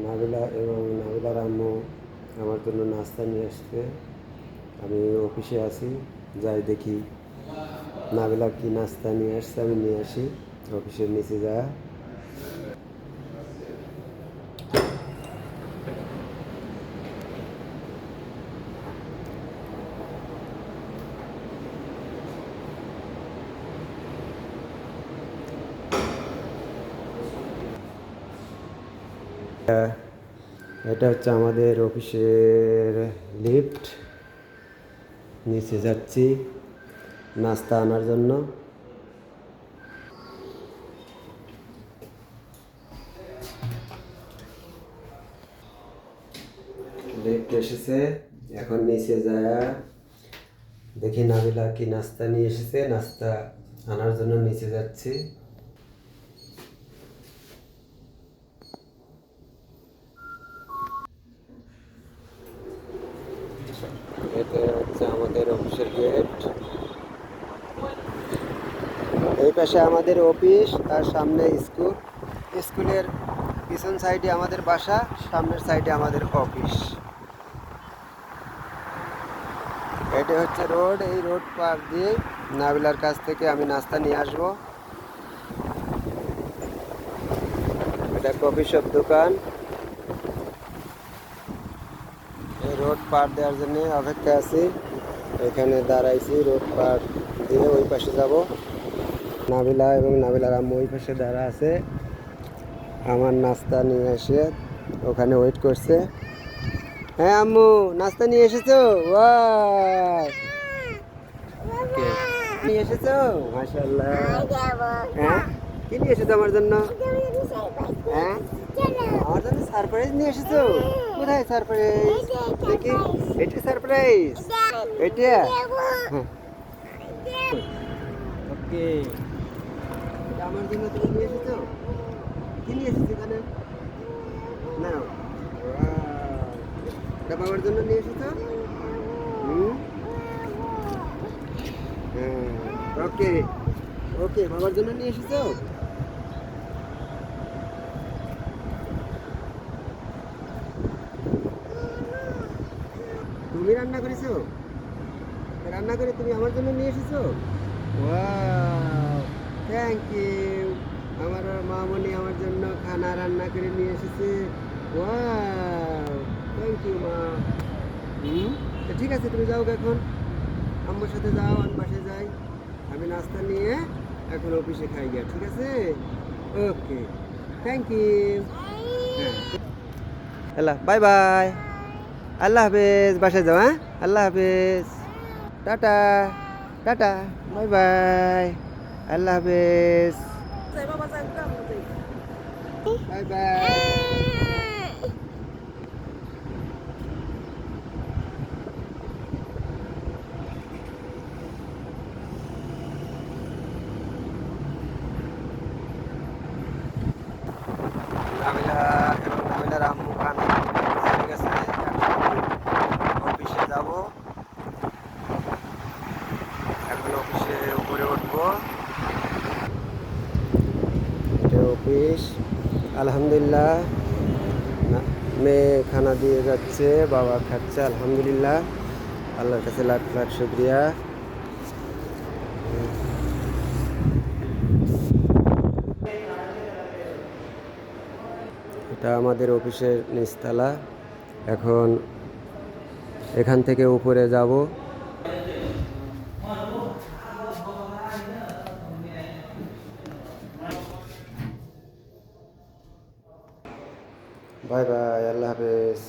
নাবিলা এবং নাবিলার আম্মু আমার জন্য নাস্তা নিয়ে আসছে। আমি অফিসে আছি, যাই দেখি নাবিলা কি নাস্তা নিয়ে আসছে, আমি নিয়ে আসি অফিসের নিচে যা। এটা হচ্ছে আমাদের অফিসের লিফট, নিচে যাচ্ছি নাস্তা আনার জন্য। লিফট এসেছে, এখন নিচে যায় দেখি নাবিলা কি নাস্তা নিয়ে এসেছে, নাস্তা আনার জন্য নিচে যাচ্ছি। এটা হচ্ছে আমাদের অফিসের গেট, এই পাশে আমাদের অফিস, তার সামনে স্কুল, স্কুলের পিছন সাইডে আমাদের বাসা, সামনের সাইডে আমাদের অফিস। এটা হচ্ছে রোড, এই রোড পার দিয়ে নাবিলার কাছ থেকে আমি নাস্তা নিয়ে আসবো। এটা কফি শপ দোকান। এই রোড পার দেওয়ার জন্য অপেক্ষা আছি, এখানে দাঁড়াইছি, রোড পার দিয়ে ওই পাশে যাব। নাবিলা এবং নাবিলার আম্মু ওই পাশে দাঁড়া আছে, আমার নাস্তা নিয়ে এসে ওখানে ওয়েট করছে। হ্যাঁ আম্মু, নাস্তা নিয়ে এসেছো? ওয়াও, নিয়ে এসেছো? মাশাআল্লাহ। হ্যাঁ, কি নিয়ে এসেছো আমার জন্য? হ্যাঁ, আমার জন্য সারপ্রাইজ নিয়ে এসেছো? কোথায় সারপ্রাইজ? দেখি, এটা সারপ্রাইজ, এটা। ওকে, এটা আমার জন্য তুমি নিয়ে এসেছো? কি নিয়ে এসেছো এখানে? না, এটা বাবার জন্য নিয়ে এসেছো? হুম, হ্যাঁ, ওকে ওকে, বাবার জন্য নিয়ে এসেছো? তুমি রান্না করেছো? রান্না করে তুমি আমার জন্য নিয়ে এসেছো? Wow, thank you. আমার মামনি আমার জন্য খানা রান্না করে নিয়ে এসেছে। ওয়াও, থ্যাংক ইউ মা। তো ঠিক আছে, তুমি যাও এখন, আম্মুর সাথে যাও, আমি বাসে যাই, আমি নাস্তা নিয়ে এখন অফিসে খাই গিয়া, ঠিক আছে? ওকে, থ্যাংক ইউ। হ্যাঁ, হ্যালো, বাই বাই, আল্লাহ হাফেজ, বাসায় যাও। হ্যাঁ, আল্লাহ হাফেজ, টাটা, টাটা, বাই বাই, আল্লাহ হাফেজ, বাই বাই। নাবিলা এবং নাবিলার আম্মু খানা হয়ে গেছে, অফিসে যাব, এখন অফিসে উপরে উঠবো। এটা অফিস, আলহামদুলিল্লাহ। মেয়ে খানা দিয়ে যাচ্ছে, বাবা খাচ্ছে, আলহামদুলিল্লাহ, আল্লাহর কাছে লাখ লাখ শুক্রিয়া। এটা আমাদের অফিসের নিচতলা, এখন এখান থেকে উপরে যাব। বাই বাই, আল্লাহ হাফেজ।